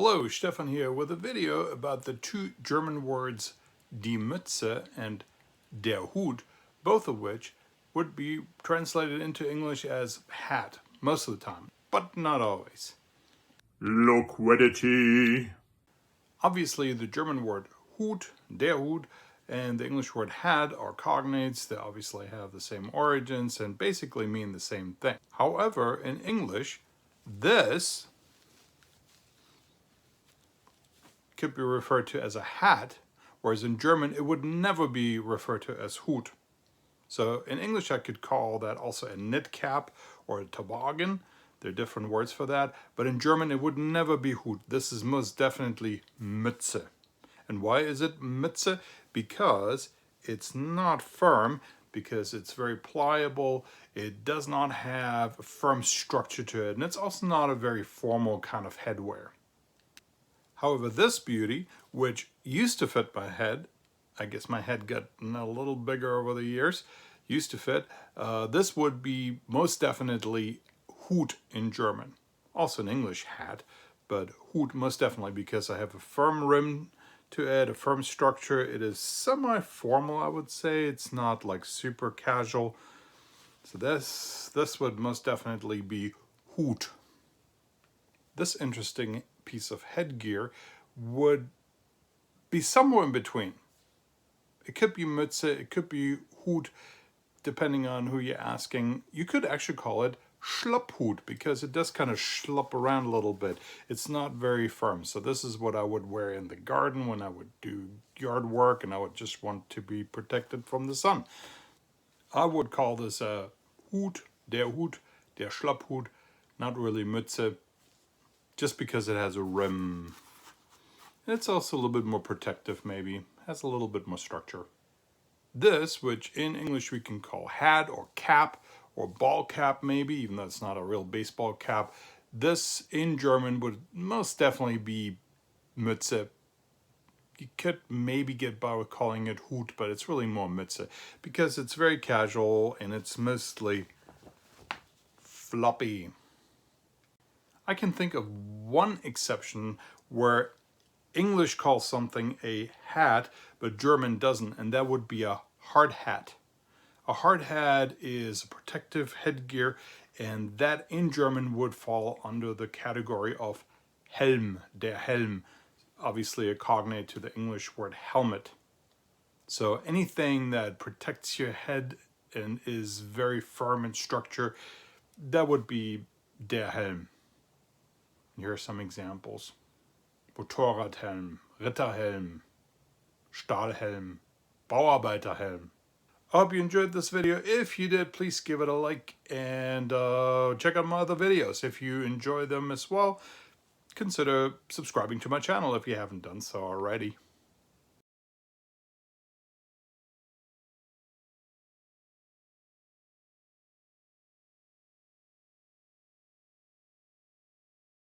Hello, Stephan here with a video about the two German words die Mütze and der Hut, both of which would be translated into English as hat most of the time, but not always. Liquidity. Obviously, the German word Hut, der Hut, and the English word hat are cognates. They obviously have the same origins and basically mean the same thing. However, in English, this could be referred to as a hat, whereas in German it would never be referred to as Hut. So in English I could call that also a knit cap or a toboggan. There are different words for that, but in German it would never be Hut. This is most definitely Mütze. And why is it Mütze? Because it's not firm, because it's very pliable, it does not have a firm structure to it, and it's also not a very formal kind of headwear. However, this beauty, which used to fit my head, I guess my head got a little bigger over the years, used to fit, this would be most definitely Hut in German. Also in English, hat, but Hut most definitely because I have a firm rim to it, a firm structure. It is semi-formal, I would say. It's not like super casual. So this would most definitely be Hut. This interesting piece of headgear would be somewhere in between. It could be Mütze, it could be Hut, depending on who you're asking. You could actually call it Schlapphut because it does kind of schlop around a little bit. It's not very firm. So this is what I would wear in the garden when I would do yard work and I would just want to be protected from the sun. I would call this a Hut, der Schlapphut, not really Mütze, just because it has a rim. It's also a little bit more protective maybe, has a little bit more structure. This, which in English we can call hat or cap or ball cap maybe, even though it's not a real baseball cap, this in German would most definitely be Mütze. You could maybe get by with calling it Hut, but it's really more Mütze because it's very casual and it's mostly floppy. I can think of one exception where English calls something a hat, but German doesn't, and that would be a hard hat. A hard hat is a protective headgear, and that in German would fall under the category of Helm, der Helm, obviously a cognate to the English word helmet. So anything that protects your head and is very firm in structure, that would be der Helm. Here are some examples. Motorradhelm, Ritterhelm, Stahlhelm, Bauarbeiterhelm. I hope you enjoyed this video. If you did, please give it a like and check out my other videos. If you enjoy them as well, consider subscribing to my channel if you haven't done so already.